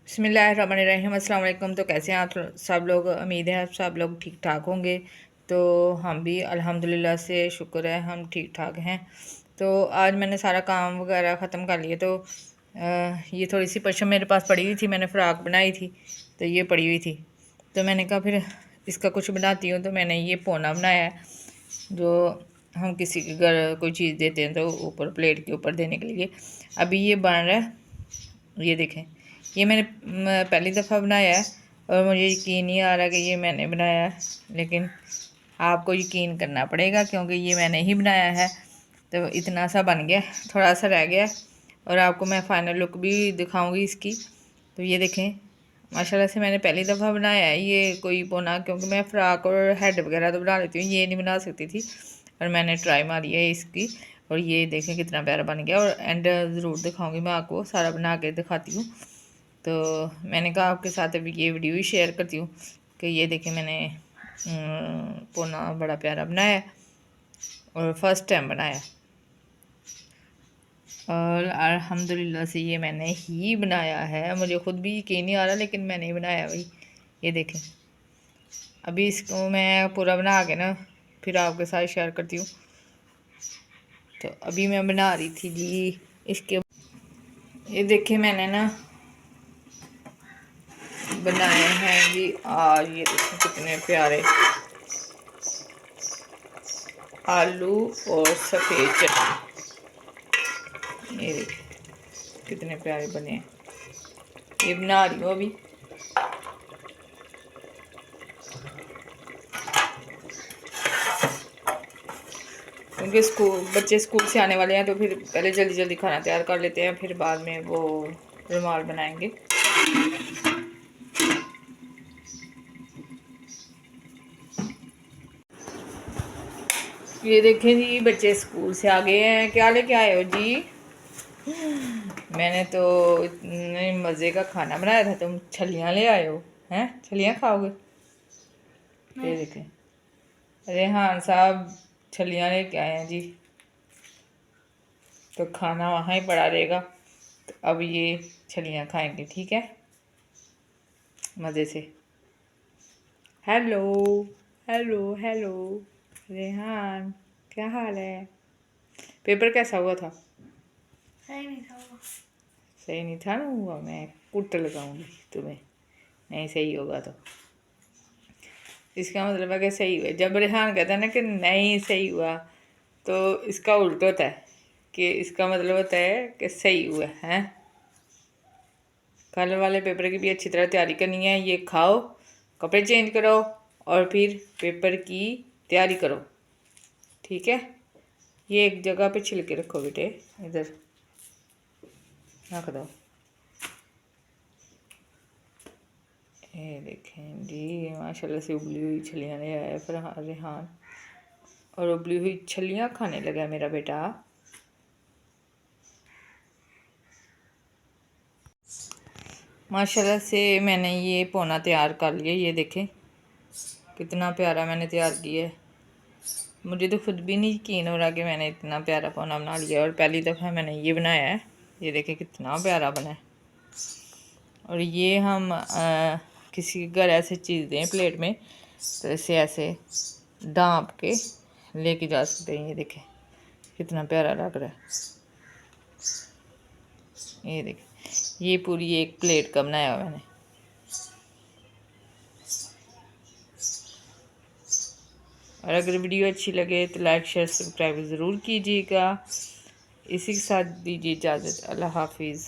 बिस्मिल्लाहिर्रहमानिर्रहीम अस्सलाम वालेकुम। तो कैसे हैं आप सब लोग? उम्मीद है आप सब लोग ठीक ठाक होंगे। तो हम भी अल्हम्दुलिल्लाह से शुक्र है हम ठीक ठाक हैं। तो आज मैंने सारा काम वगैरह ख़त्म कर लिया। तो ये थोड़ी सी पशम मेरे पास पड़ी हुई थी, मैंने फ़्राक बनाई थी तो ये पड़ी हुई थी। तो मैंने कहा फिर इसका कुछ बनाती हूँ। तो मैंने ये पोना बनाया है, जो हम किसी के घर कोई चीज़ देते हैं तो ऊपर प्लेट के ऊपर देने के लिए। अभी ये बन रहा है, ये देखें। ये मैंने पहली दफ़ा बनाया है और मुझे यकीन नहीं आ रहा कि ये मैंने बनाया है, लेकिन आपको यकीन करना पड़ेगा क्योंकि ये मैंने ही बनाया है। तो इतना सा बन गया, थोड़ा सा रह गया और आपको मैं फ़ाइनल लुक भी दिखाऊंगी इसकी। तो ये देखें, माशाल्लाह से मैंने पहली दफ़ा बनाया है ये कोई पोना, क्योंकि मैं फ़्राक और हेड वगैरह तो बना लेती हूँ, ये नहीं बना सकती थी। और मैंने ट्राई मारी है इसकी और ये देखें कितना प्यारा बन गया। और एंड ज़रूर दिखाऊंगी, मैं आपको सारा बना के दिखाती हूँ। तो मैंने कहा आपके साथ अभी ये वीडियो ही शेयर करती हूँ कि ये देखें मैंने पोना बड़ा प्यारा बनाया और फर्स्ट टाइम बनाया और अल्हम्दुलिल्लाह से ये मैंने ही बनाया है। मुझे ख़ुद भी यकीन नहीं आ रहा, लेकिन मैंने ही बनाया भाई। ये देखें, अभी इसको मैं पूरा बना के ना फिर आपके साथ शेयर करती हूँ। तो अभी मैं बना रही थी जी इसके, ये देखिए मैंने ना बनाए हैं जी आज। ये देखिए कितने प्यारे आलू और सफ़ेद चटनी, ये देखिए कितने प्यारे बने हैं। ये बना रही हूँ अभी। क्योंकि बच्चे स्कूल से आने वाले हैं तो फिर पहले जल्दी जल्दी खाना तैयार कर लेते हैं, फिर बाद में वो रुमाल बनाएंगे। ये देखें जी, बच्चे स्कूल से आ गए हैं। क्या लेके आए हो जी? मैंने तो इतने मज़े का खाना बनाया था, तुम छलियाँ ले आए हो हैं? छलियाँ खाओगे? ये देखें, रेहान साहब छलियाँ लेके आए हैं जी। तो खाना वहाँ ही पड़ा रहेगा, तो अब ये छलियाँ खाएंगे, ठीक है, मज़े से। हेलो हेलो हेलो रेहान, क्या हाल है? पेपर कैसा हुआ था? सही नहीं था वो। सही नहीं था ना हुआ? मैं कुट लगाऊंगी तुम्हें, नहीं सही होगा तो। इसका मतलब है कि सही हुआ। जब रेहान कहता है ना कि नहीं सही हुआ, तो इसका उल्ट होता है कि इसका मतलब होता है कि सही हुआ है। कल वाले पेपर की भी अच्छी तरह तैयारी करनी है। ये खाओ, कपड़े चेंज करो और फिर पेपर की तैयारी करो, ठीक है। ये एक जगह पे छिल के रखो बेटे, इधर रख दो। ये देखें जी, माशाल्लाह से उबली हुई छलियाँ ले आया फरहान रेहान, और उबली हुई छलियाँ खाने लगा मेरा बेटा। माशाल्लाह से मैंने ये पोना तैयार कर लिया। ये देखें कितना प्यारा मैंने तैयार किया है। मुझे तो खुद भी नहीं यकीन हो रहा कि मैंने इतना प्यारा पोना बना लिया और पहली दफ़ा मैंने ये बनाया है। ये देखें कितना प्यारा बना है। और ये हम किसी के घर ऐसे चीज़ दें प्लेट में तो इसे ऐसे ढाँप के लेके जा सकते हैं। ये देखें कितना प्यारा लग रहा है। ये देखें, ये पूरी एक प्लेट का बनाया हुआ मैंने। और अगर वीडियो अच्छी लगे तो लाइक शेयर सब्सक्राइब ज़रूर कीजिएगा। इसी के साथ दीजिए इजाज़त। अल्लाह हाफिज़।